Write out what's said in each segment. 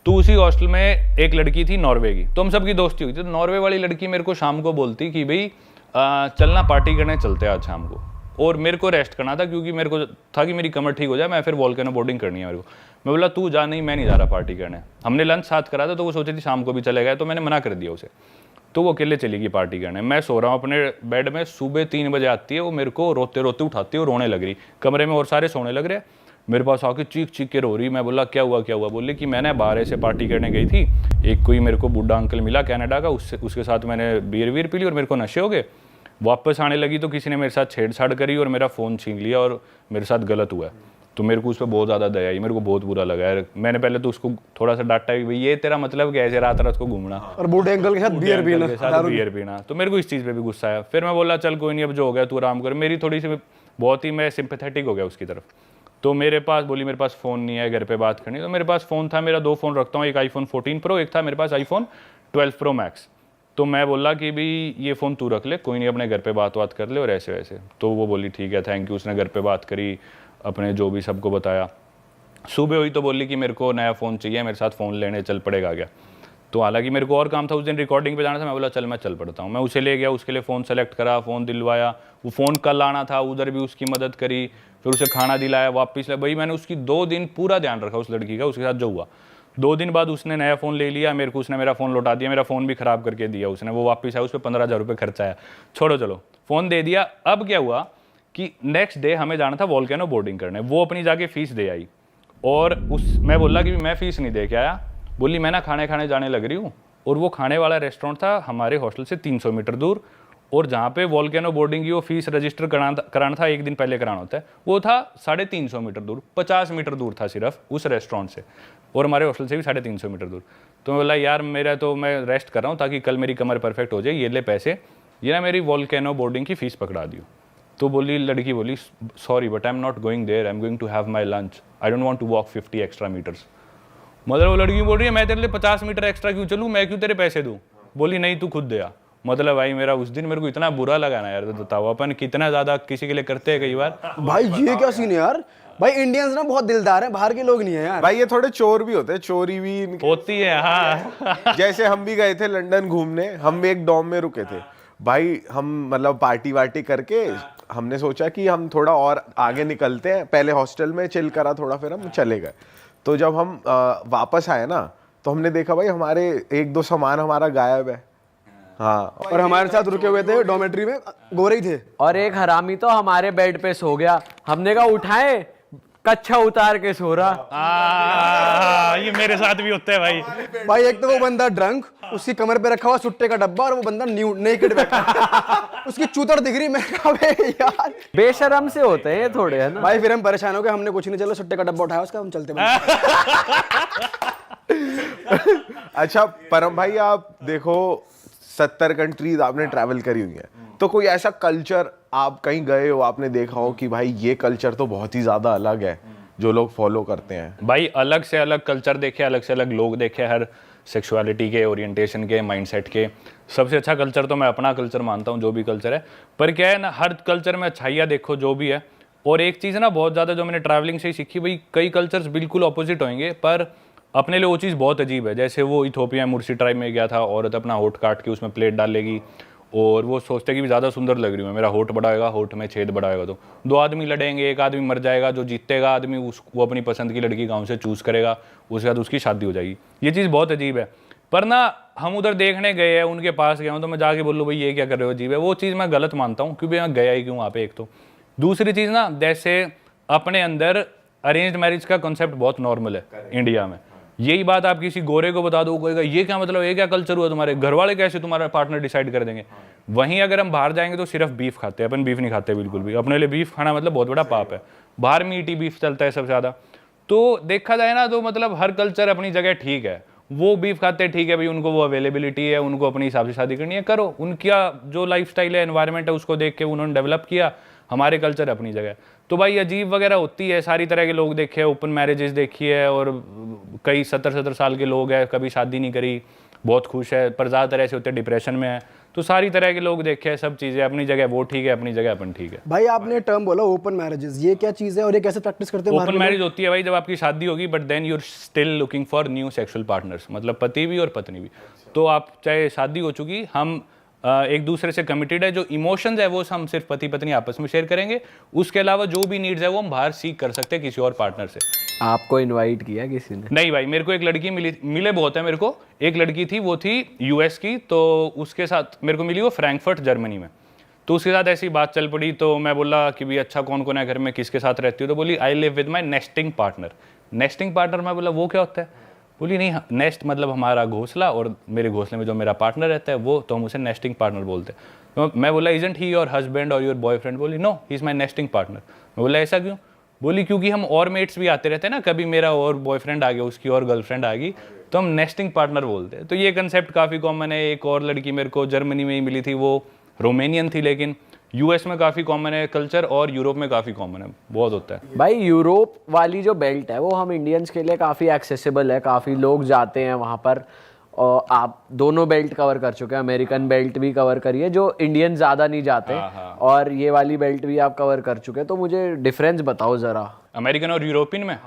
तो उसी हॉस्टल में एक लड़की थी नॉर्वे की, तो हम सबकी दोस्ती हुई थी। तो नॉर्वे वाली लड़की मेरे को शाम को बोलती कि भाई चलना पार्टी करने चलते हैं आज शाम को। और मेरे को रेस्ट करना था क्योंकि मेरे को था कि मेरी कमर ठीक हो जाए, मैं फिर वॉल्केनो बोर्डिंग करनी है मेरे को। मैं बोला तू जा, नहीं मैं नहीं जा रहा पार्टी करने। हमने लंच साथ करा था तो वो सोची थी शाम को भी चले गए, तो मैंने मना कर दिया उसे। तो वो अकेले चली गई पार्टी करने। मैं सो रहा हूँ अपने बेड में, सुबह 3 बजे आती है वो, मेरे को रोते रोते उठाती है और रोने लग रही। कमरे में और सारे सोने लग रहे, मेरे पास आके चीख चीख के रो रही। मैं बोला क्या हुआ क्या हुआ? बोली कि मैंने बाहर से पार्टी करने गई थी, एक कोई मेरे को बूढ़ा अंकल मिला कनाडा का, उसके साथ मैंने बियर वीर पी ली और मेरे को नशे हो गए। वापस आने लगी तो किसी ने मेरे साथ छेड़छाड़ करी और मेरा फ़ोन छीन लिया और मेरे साथ गलत हुआ है। तो मेरे को उस पर बहुत ज़्यादा दया आई, मेरे को बहुत बुरा लगा यार। मैंने पहले तो उसको थोड़ा सा डांटा कि भाई ये तेरा मतलब क्या है, ऐसे रात रात को घूमना और बूढ़े अंकल के साथ बियर पीना। तो मेरे को इस चीज़ पे भी गुस्सा आया। फिर मैं बोला चल कोई नहीं, अब जो हो गया तू आराम कर। मेरी थोड़ी सी बहुत ही मैं सिंपैथेटिक हो गया उसकी तरफ। तो मेरे पास बोली मेरे पास फ़ोन नहीं है घर पे बात करनी। तो मेरे पास फ़ोन था, मेरा 2 फ़ोन रखता हूँ, एक iPhone 14 Pro, एक था मेरे पास iPhone 12 Pro Max। तो मैं बोला कि भाई ये फ़ोन तू रख ले, कोई नहीं अपने घर पे बात कर ले और ऐसे वैसे। तो वो बोली ठीक है थैंक यू। उसने घर पे बात करी, अपने जो भी सबको बताया। सुबह हुई तो बोली कि मेरे को नया फ़ोन चाहिए, मेरे साथ फ़ोन लेने चल पड़ेगा क्या। तो हालांकि मेरे को और काम था उस दिन, रिकॉर्डिंग पे जाना था। मैं बोला चल मैं चल पड़ता हूँ। मैं उसे ले गया, उसके लिए फ़ोन सेलेक्ट करा, फ़ोन दिलवाया। वो फ़ोन कल आना था, उधर भी उसकी मदद करी, फिर उसे खाना दिलाया, वापस भाई मैंने उसकी 2 दिन पूरा ध्यान रखा उस लड़की का। उसके साथ जो हुआ 2 दिन बाद उसने नया फ़ोन ले लिया मेरे को, उसने मेरा फ़ोन लौटा दिया, मेरा फ़ोन भी ख़राब करके दिया उसने। वो वापस आया, उस पर 15,000 रुपये खर्चा आया। छोड़ो चलो, फ़ोन दे दिया। अब क्या हुआ कि नेक्स्ट डे हमें जाना था वॉल्केनो बोर्डिंग करने। वो अपनी जाके फ़ीस दे आई और मैं बोला कि मैं फ़ीस नहीं दे के आया। बोली मैं ना खाने जाने लग रही हूँ। और वो खाने वाला रेस्टोरेंट था हमारे हॉस्टल से 300 मीटर दूर, और जहाँ पे वॉल्केनो बोर्डिंग की वो फीस रजिस्टर कराना था, एक दिन पहले कराना होता है, वो था 350 मीटर दूर, 50 मीटर दूर था सिर्फ उस रेस्टोरेंट से, और हमारे हॉस्टल से भी 350 मीटर दूर। तो मैं बोला यार मेरा तो मैं रेस्ट कर रहा हूँ ताकि कल मेरी कमर परफेक्ट हो जाए, ये ले पैसे, ये ना मेरी वॉल्केनो बोर्डिंग की फ़ीस पकड़ा दियो। तो बोली लड़की बोली sorry but I am not going there, I am going to have my lunch, I don't want to walk 50 extra meters. मतलब वो लड़की बोल रही है मैं तेरे लिए 50 मीटर एक्स्ट्रा क्यों चलूँ, मैं क्यों तेरे पैसे दूँ। बोली नहीं तू खुद दे आ। मतलब भाई मेरा उस दिन मेरे को इतना बुरा लगा ना यार। तो बताओ अपन कितना ज़्यादा किसी के लिए करते हैं कई बार। भाई ये क्या सीन है यार। भाई इंडियंस ना बहुत दिलदार हैं, बाहर के लोग नहीं है यार। भाई ये थोड़े चोर भी होते हैं, चोरी भी होती है हाँ। जैसे हम भी गए थे लंदन घूमने, हम भी एक डॉम में रुके थे भाई। हम मतलब पार्टी वार्टी करके हमने सोचा कि हम थोड़ा और आगे निकलते हैं, पहले हॉस्टल में चिल करा थोड़ा, फिर हम चले गए। तो जब हम वापस आए ना तो हमने देखा भाई हमारे 1-2 सामान हमारा गायब है। हाँ, और हमारे साथ रुके हुए थे डॉर्मेट्री में गोरे ही थे। और एक हरामी तो हमारे बेड पे सो गया, हमने कहा उठाए, कच्छा उतार के सो रहा। ये मेरे साथ भी होता है भाई। भाई एक तो वो बंदा ड्रंक, उसकी कमर पे रखा हुआ सुट्टे का डब्बा, और वो बंदा नेकेड बैठा उसकी चूतर दिख रही। मैं कहा यार बेशरम से होते हैं ये थोड़े, है ना भाई। फिर हम परेशान हो गए, हमने कुछ नहीं, चलो सुट्टे का डब्बा उठाया उसका, हम चलते अच्छा परम भाई आप देखो 70 कंट्रीज आपने ट्रैवल करी हुई है, तो कोई ऐसा कल्चर आप कहीं गए हो, आपने देखा हो कि भाई ये कल्चर तो बहुत ही ज्यादा अलग है जो लोग फॉलो करते हैं? भाई अलग से अलग कल्चर देखे, अलग से अलग लोग देखे, हर सेक्सुअलिटी के, ओरिएंटेशन के, माइंडसेट के। सबसे अच्छा कल्चर तो मैं अपना कल्चर मानता हूँ, जो भी कल्चर है। पर क्या है ना, हर कल्चर में अच्छाइयाँ देखो जो भी है। और एक चीज़ ना बहुत ज़्यादा जो मैंने ट्रैवलिंग से ही सीखी, भाई कई कल्चर्स बिल्कुल अपोजिट होंगे पर अपने लिए वो चीज़ बहुत अजीब है। जैसे वो इथोपिया मुर्सी ट्राइब में गया था, औरत अपना होठ काट के उसमें प्लेट डाल लेगी और वो सोचते कि भी ज़्यादा सुंदर लग रही हूँ, मेरा होठ बड़ा होगा, होठ में छेद बड़ा होगा। तो 2 आदमी लड़ेंगे, एक आदमी मर जाएगा, जो जीतेगा आदमी वो अपनी पसंद की लड़की गाँव से चूज़ करेगा, उसके बाद उसकी शादी हो जाएगी। ये चीज़ बहुत अजीब है। पर ना हम उधर देखने गए हैं, उनके पास गया हूँ, तो मैं जाके बोलूँ भाई ये क्या कर रहे हो, अजीब है। वो चीज़ मैं गलत मानता हूँ क्योंकि मैं गया ही क्यों वहाँ पे। एक तो दूसरी चीज़ ना, जैसे अपने अंदर अरेंज्ड मैरिज का कॉन्सेप्ट बहुत नॉर्मल है इंडिया में। यही बात आप किसी गोरे को बता दो, कहेगा ये क्या मतलब, ये क्या कल्चर हुआ तुम्हारे, घर वाले कैसे तुम्हारा पार्टनर डिसाइड कर देंगे। वहीं अगर हम बाहर जाएंगे तो सिर्फ बीफ खाते हैं, अपन बीफ नहीं खाते बिल्कुल भी। अपने लिए बीफ खाना मतलब बहुत बड़ा पाप है। बाहर मीट ही बीफ चलता है सबसे ज़्यादा। तो देखा जाए ना तो मतलब हर कल्चर अपनी जगह ठीक है। वो बीफ खाते हैं ठीक है भाई, उनको वो अवेलेबिलिटी है, उनको अपने हिसाब से शादी करनी है, करो। उनका जो लाइफस्टाइल है, एनवायरनमेंट है, उसको देख के उन्होंने डेवलप किया। हमारे कल्चर अपनी जगह। तो भाई अजीब वगैरह होती है, सारी तरह के लोग देखे, ओपन मैरिजेस देखी है, और कई 70 साल के लोग हैं, कभी शादी नहीं करी, बहुत खुश है, पर ज़्यादातर ऐसे होते हैं डिप्रेशन में है। तो सारी तरह के लोग देखे हैं, सब चीज़ें अपनी जगह वो ठीक है, अपनी जगह अपन ठीक है। भाई आपने टर्म बोला ओपन मैरिजेस, ये क्या चीज़ है और ये कैसे प्रैक्टिस करते हैं? ओपन मैरिज होती है भाई जब आपकी शादी होगी, but then you're still looking for new sexual partners, मतलब पति भी और पत्नी भी। तो आप चाहे शादी हो चुकी, हम एक दूसरे से कमिटेड है। जो इमोशंस है वो हम सिर्फ पति पत्नी आपस में शेयर करेंगे, उसके अलावा जो भी नीड्स है वो हम बाहर सीख कर सकते हैं किसी और पार्टनर से। आपको इनवाइट किया किसी ने? नहीं भाई, मेरे को एक लड़की मिले बहुत है मेरे को। एक लड़की थी, वो थी यूएस की, तो उसके साथ मेरे को मिली वो फ्रैंकफर्ट जर्मनी में। तो उसके साथ ऐसी बात चल पड़ी, तो मैं बोला कि भाई अच्छा कौन कौन है घर में, किसके साथ रहती हो? तो बोली I live with my nesting partner. Nesting partner, मैं बोला वो क्या होता है? बोली नहीं, नेस्ट मतलब हमारा घोंसला, और मेरे घोंसले में जो मेरा पार्टनर रहता है वो, तो हम उसे नेस्टिंग पार्टनर बोलते हैं। तो मैं बोला इजंट ही योर हस्बैंड और योर बॉयफ्रेंड? बोली no, he is my nesting partner. मैं बोला ऐसा क्यों? बोली क्योंकि हम और मेट्स भी आते रहते हैं ना, कभी मेरा और बॉयफ्रेंड आ गया, उसकी और गर्लफ्रेंड आ गई, तो हम नेस्टिंग पार्टनर बोलते हैं। तो ये कंसेप्ट काफ़ी कॉमन है। एक और लड़की मेरे को जर्मनी में ही मिली थी, वो रोमेनियन थी, लेकिन यूएस में काफ़ी कॉमन है कल्चर, और यूरोप में काफ़ी कॉमन है, बहुत होता है। भाई यूरोप वाली जो बेल्ट है वो हम इंडियंस के लिए काफ़ी एक्सेसिबल है, काफ़ी लोग जाते हैं वहाँ पर। और आप दोनों बेल्ट कवर कर चुके हैं, अमेरिकन बेल्ट भी कवर करी है, जो इंडियन ज़्यादा नहीं जाते, और ये वाली बेल्ट भी आप कवर कर चुके हैं। तो मुझे डिफरेंस बताओ ज़रा अमेरिकन और यूरोपियन में।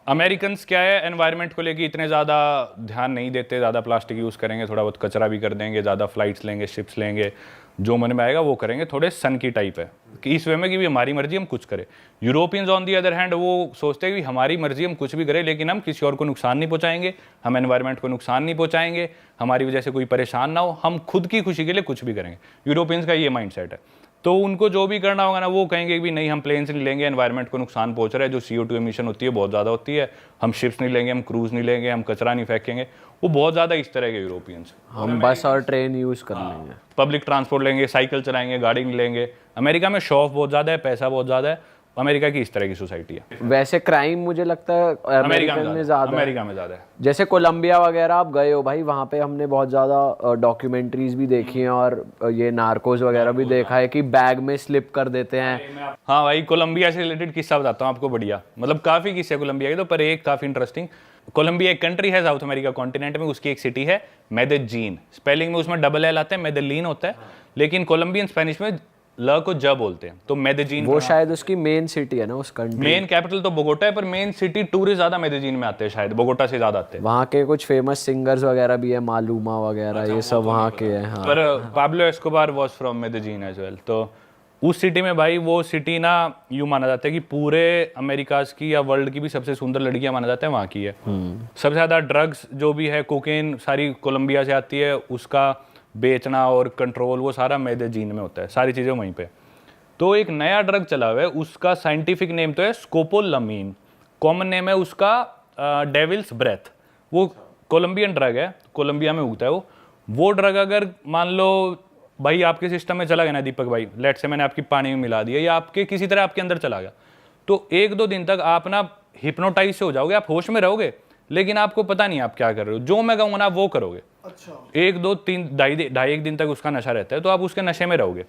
अमेरिकन्स क्या है, एनवायरनमेंट को लेके इतने ज़्यादा ध्यान नहीं देते, ज़्यादा प्लास्टिक यूज़ करेंगे, थोड़ा बहुत कचरा भी कर देंगे, ज़्यादा फ्लाइट्स लेंगे, शिप्स लेंगे, जो मन में आएगा वो करेंगे। थोड़े सन की टाइप है कि इस वे में कि भी हमारी मर्जी हम कुछ करें। Europeans on the other hand वो सोचते हैं कि हमारी मर्जी हम कुछ भी करें, लेकिन हम किसी और को नुकसान नहीं पहुंचाएंगे, हम एनवायरनमेंट को नुकसान नहीं पहुंचाएंगे, हमारी वजह से कोई परेशान ना हो, हम खुद की खुशी के लिए कुछ भी करेंगे। यूरोपियंस का ये माइंड सेट है। तो उनको जो भी करना होगा ना, वो कहेंगे कि नहीं हम प्लेन्स नहीं लेंगे, एनवायरनमेंट को नुकसान पहुंच रहा है, जो CO2 एमिशन होती है बहुत ज़्यादा होती है, हम शिप्स नहीं लेंगे, हम क्रूज़ नहीं लेंगे, हम कचरा नहीं फेंकेंगे। वो बहुत ज़्यादा इस तरह के यूरोपियंस। हम बस और ट्रेन यूज़ कर लेंगे, पब्लिक ट्रांसपोर्ट लेंगे, साइकिल चलाएंगे, गाड़ी नहीं लेंगे। अमेरिका में शो ऑफ बहुत ज़्यादा है, पैसा बहुत ज़्यादा है। अमेरिका की इस तरह की सोसाइटी है। वैसे क्राइम मुझे लगता है अमेरिका में ज़्यादा है। अमेरिका में ज़्यादा है। जैसे कोलंबिया वगैरह आप गए हो भाई, वहाँ पे हमने बहुत ज़्यादा डॉक्यूमेंट्रीज भी देखी हैं, और ये नार्कोस वगैरह भी देखा है कि बैग में स्लिप कर देते हैं। हाँ भाई, कोलंबिया से रिलेटेड किस्सा बताता हूँ आपको, बढ़िया, मतलब काफ़ी किस्से कोलंबिया के, तो पर एक काफ़ी इंटरेस्टिंग। कोलंबिया एक कंट्री है साउथ अमेरिका कॉन्टिनेंट में, उसकी एक सिटी है मेदेजीन। स्पेलिंग में उसमें डबल एल आता है, मेदेलीन होता है, लेकिन कोलंबियन स्पेनिश में ल को ज बोलते हैं, तो मेदेजीन वो शायद उसकी मेन सिटी है ना उस कंट्री। मेन कैपिटल तो बोगोटा है, पर मेन सिटी टूरिस्ट ज़्यादा मेदेजीन में आते हैं, शायद बोगोटा से ज़्यादा आते हैं। वहाँ के कुछ फेमस सिंगर्स वगैरह भी है, मालूमा वगैरह, ये सब वहाँ के हैं। हाँ, पर Pablo Escobar was from Medellin as well. तो उस सिटी में भाई, वो सिटी ना यूँ माना जाता है कि पूरे अमेरिकाज की या वर्ल्ड की भी सबसे सुंदर लड़कियां माना जाता है वहाँ की है। सबसे ज़्यादा ड्रग्स जो भी है, कोकेन सारी कोलंबिया से आती है, उसका बेचना और कंट्रोल वो सारा मेदेजीन में होता है, सारी चीज़ें वहीं पे। तो एक नया ड्रग चला हुआ है, उसका साइंटिफिक नेम तो है स्कोपोलामीन, कॉमन नेम है उसका डेविल्स ब्रेथ। वो कोलंबियन ड्रग है, कोलंबिया में उगता है वो ड्रग अगर मान लो भाई आपके सिस्टम में चला गया ना दीपक भाई, लेट से मैंने आपकी पानी में मिला दिया या आपके किसी तरह आपके अंदर चला गया, तो 1-2 दिन तक आप ना हिप्नोटाइज से हो जाओगे, आप होश में रहोगे, लेकिन आपको पता नहीं आप क्या कर रहे हो। जो मैं कहूँगा ना आप वो करोगे। अच्छा। 1-2-3 ढाई 1 दिन तक उसका नशा रहता है, तो आप उसके नशे में रहोगे।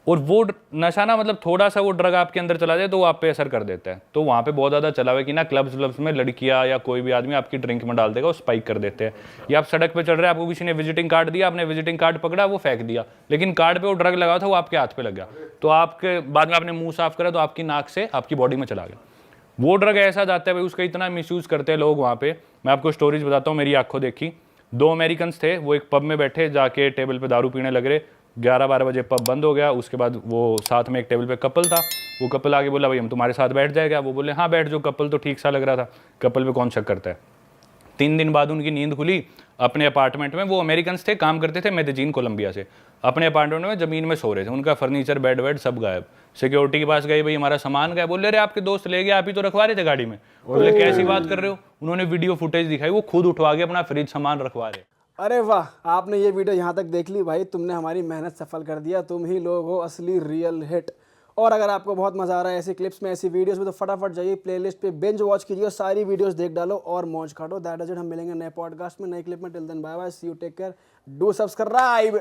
और वो नशा ना, मतलब थोड़ा सा वो ड्रग आपके अंदर चला जाए तो वो आप पे असर कर देता है। तो वहाँ पे बहुत ज़्यादा चला हुआ है कि ना क्लब्स में लड़कियाँ या कोई भी आदमी आपकी ड्रिंक में डाल देगा, वो स्पाइक कर देते हैं। या आप सड़क पे चल रहे हैं, आपको किसी ने विजिटिंग कार्ड दिया, आपने विजिटिंग कार्ड पकड़ा, वो फेंक दिया, लेकिन कार्ड पे वो ड्रग लगा था, वो आपके हाथ पे लग गया, तो आपके बाद में आपने मुंह साफ करा तो आपकी नाक से आपकी बॉडी में चला गया। वो ड्रग ऐसा जाता है भाई, उसका इतना मिसयूज़ करते हैं लोग वहाँ पे। मैं आपको स्टोरीज बताता हूँ, मेरी आंखों देखी। 2 अमेरिकन्स थे, वो एक पब में बैठे, जाके टेबल पे दारू पीने लग रहे। 11-12 बजे पब बंद हो गया। उसके बाद वो साथ में एक टेबल पे कपल था, वो कपल आगे बोला भाई हम तुम्हारे साथ बैठ जाएगा। वो बोले हाँ बैठ जाओ। कपल तो ठीक सा लग रहा था, कपल पे कौन शक करता है। 3 दिन बाद उनकी नींद खुली अपने अपार्टमेंट में। वो अमेरिकन्स थे, काम करते थे मेदेजीन कोलंबिया से। अपने अपार्टमेंट में ज़मीन में सो रहे थे, उनका फर्नीचर बेड वेड सब गायब। सिक्योरिटी के पास गए, भाई हमारा सामान गया। बोले अरे आपके दोस्त ले गए, आप ही तो रखवा रहे थे गाड़ी में। बोले कैसी बात कर रहे हो। उन्होंने वीडियो फुटेज दिखाई, वो खुद उठवा के अपना फ्रिज सामान रखवा रहे। अरे वाह, आपने ये वीडियो यहाँ तक देख ली भाई, तुमने हमारी मेहनत सफल कर दिया। तुम ही लोग हो असली रियल हिट। और अगर आपको बहुत मजा आ रहा है ऐसी क्लिप्स में, ऐसी वीडियोस में, तो फटाफट जाइए प्लेलिस्ट पे बिंज वॉच कीजिए, सारी वीडियोस देख डालो और मौज काटो। That is it. हम मिलेंगे नए पॉडकास्ट में, नए क्लिप में। Till then bye bye, see you, take care, do subscribe.